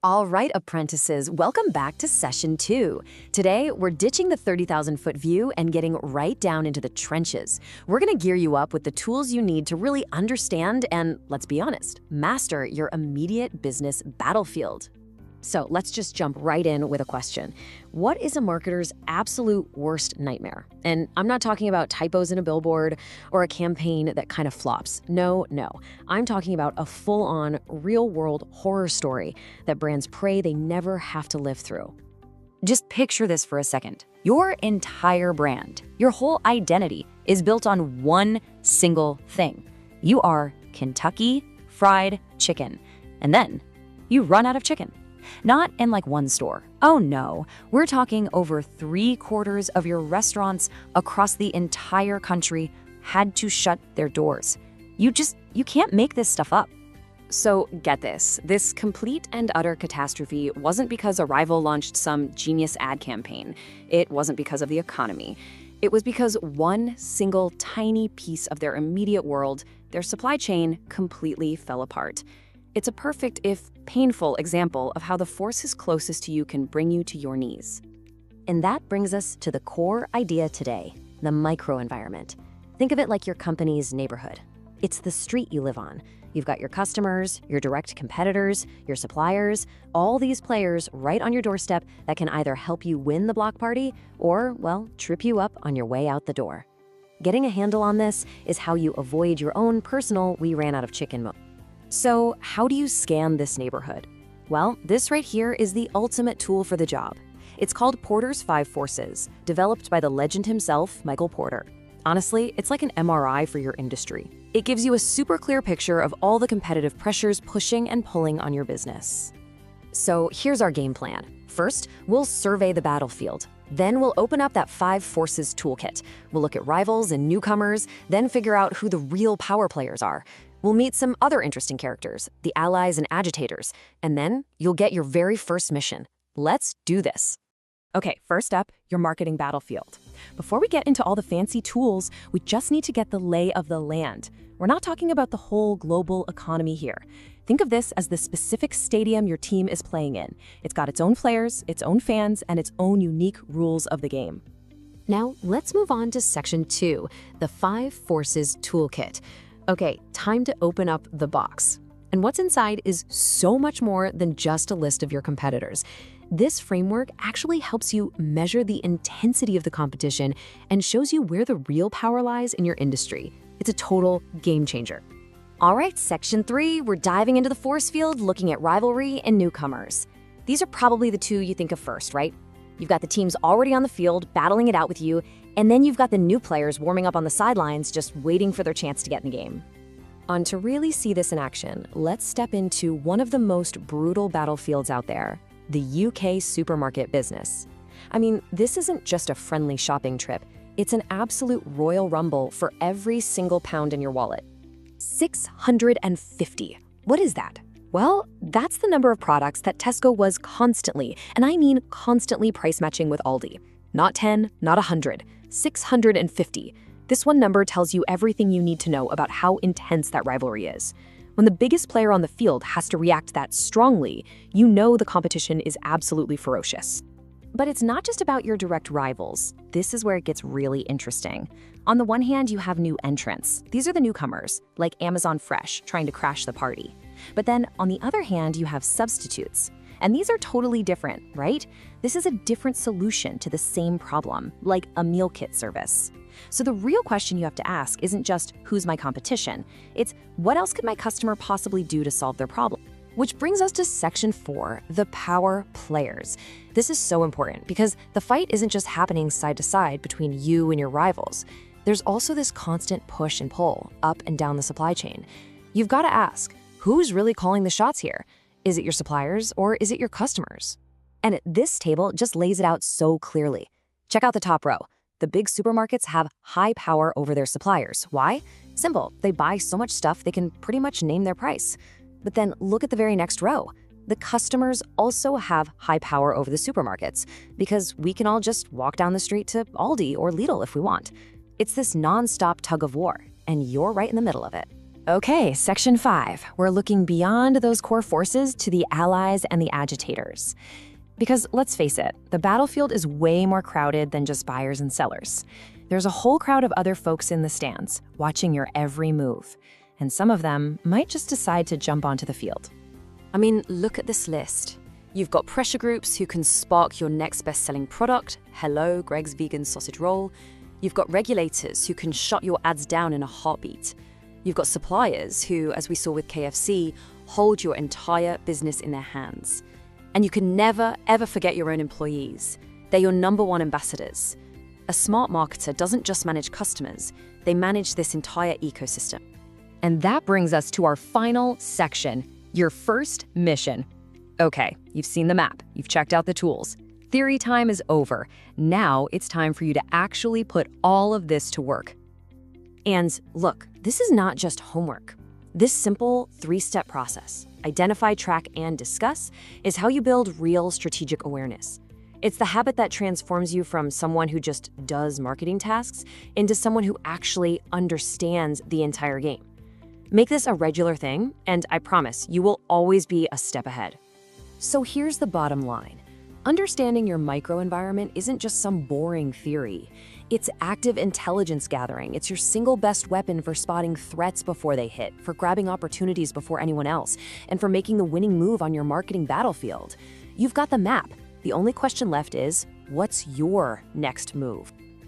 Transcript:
All right, apprentices, welcome back to session 2. Today, we're ditching the 30,000-foot view and getting right down into the trenches. We're going to gear you up with the tools you need to really understand and, let's be honest, master your immediate business battlefield. So let's just jump right in with a question. What is a marketer's absolute worst nightmare? And I'm not talking about typos in a billboard or a campaign that kind of flops. No. I'm talking about a full-on, real-world horror story that brands pray they never have to live through. Just picture this for a second. Your entire brand, your whole identity is built on one single thing. You are Kentucky Fried Chicken. And then you run out of chicken. Not in like one store. Oh no, we're talking over 3/4 of your restaurants across the entire country had to shut their doors. You can't make this stuff up. So get this complete and utter catastrophe wasn't because a rival launched some genius ad campaign. It wasn't because of the economy. It was because one single tiny piece of their immediate world, their supply chain, completely fell apart. It's a perfect, if painful, example of how the forces closest to you can bring you to your knees. And that brings us to the core idea today, the microenvironment. Think of it like your company's neighborhood. It's the street you live on. You've got your customers, your direct competitors, your suppliers, all these players right on your doorstep that can either help you win the block party or, well, trip you up on your way out the door. Getting a handle on this is how you avoid your own personal "we ran out of chicken" moment. So how do you scan this neighborhood? Well, this right here is the ultimate tool for the job. It's called Porter's 5 Forces, developed by the legend himself, Michael Porter. Honestly, it's like an MRI for your industry. It gives you a super clear picture of all the competitive pressures pushing and pulling on your business. So here's our game plan. First, we'll survey the battlefield. Then we'll open up that 5 Forces toolkit. We'll look at rivals and newcomers, then figure out who the real power players are. We'll meet some other interesting characters, the allies and agitators, and then you'll get your very first mission. Let's do this. Okay, first up, your marketing battlefield. Before we get into all the fancy tools, we just need to get the lay of the land. We're not talking about the whole global economy here. Think of this as the specific stadium your team is playing in. It's got its own players, its own fans, and its own unique rules of the game. Now, let's move on to section 2, the 5 Forces toolkit. Okay, time to open up the box. And what's inside is so much more than just a list of your competitors. This framework actually helps you measure the intensity of the competition and shows you where the real power lies in your industry. It's a total game changer. All right, section 3, we're diving into the force field, looking at rivalry and newcomers. These are probably the two you think of first, right? You've got the teams already on the field, battling it out with you, and then you've got the new players warming up on the sidelines, just waiting for their chance to get in the game. And to really see this in action, let's step into one of the most brutal battlefields out there, the UK supermarket business. I mean, this isn't just a friendly shopping trip. It's an absolute royal rumble for every single pound in your wallet. 650. What is that? Well, that's the number of products that Tesco was constantly, and I mean constantly, price matching with Aldi. Not 10, not 100, 650. This one number tells you everything you need to know about how intense that rivalry is. When the biggest player on the field has to react that strongly, you know the competition is absolutely ferocious. But it's not just about your direct rivals. This is where it gets really interesting. On the one hand, you have new entrants. These are the newcomers, like Amazon Fresh, trying to crash the party. But then, on the other hand, you have substitutes. And these are totally different, right? This is a different solution to the same problem, like a meal kit service. So the real question you have to ask isn't just, who's my competition? It's, what else could my customer possibly do to solve their problem? Which brings us to section 4, the power players. This is so important because the fight isn't just happening side to side between you and your rivals. There's also this constant push and pull up and down the supply chain. You've got to ask, who's really calling the shots here? Is it your suppliers or is it your customers? And this table just lays it out so clearly. Check out the top row. The big supermarkets have high power over their suppliers. Why? Simple, they buy so much stuff they can pretty much name their price. But then look at the very next row. The customers also have high power over the supermarkets because we can all just walk down the street to Aldi or Lidl if we want. It's this non-stop tug of war, and you're right in the middle of it. Okay, Section 5. We're looking beyond those core forces to the allies and the agitators. Because let's face it, the battlefield is way more crowded than just buyers and sellers. There's a whole crowd of other folks in the stands, watching your every move. And some of them might just decide to jump onto the field. I mean, look at this list. You've got pressure groups who can spark your next best-selling product. Hello, Greg's vegan sausage roll. You've got regulators who can shut your ads down in a heartbeat. You've got suppliers who, as we saw with KFC, hold your entire business in their hands. And you can never, ever forget your own employees. They're your #1 ambassadors. A smart marketer doesn't just manage customers, they manage this entire ecosystem. And that brings us to our final section, your first mission. Okay, you've seen the map, you've checked out the tools. Theory time is over. Now it's time for you to actually put all of this to work. And look, this is not just homework. This simple 3-step process, identify, track, and discuss, is how you build real strategic awareness. It's the habit that transforms you from someone who just does marketing tasks into someone who actually understands the entire game. Make this a regular thing, and I promise you will always be a step ahead. So here's the bottom line. Understanding your microenvironment isn't just some boring theory. It's active intelligence gathering. It's your single best weapon for spotting threats before they hit, for grabbing opportunities before anyone else, and for making the winning move on your marketing battlefield. You've got the map. The only question left is, what's your next move?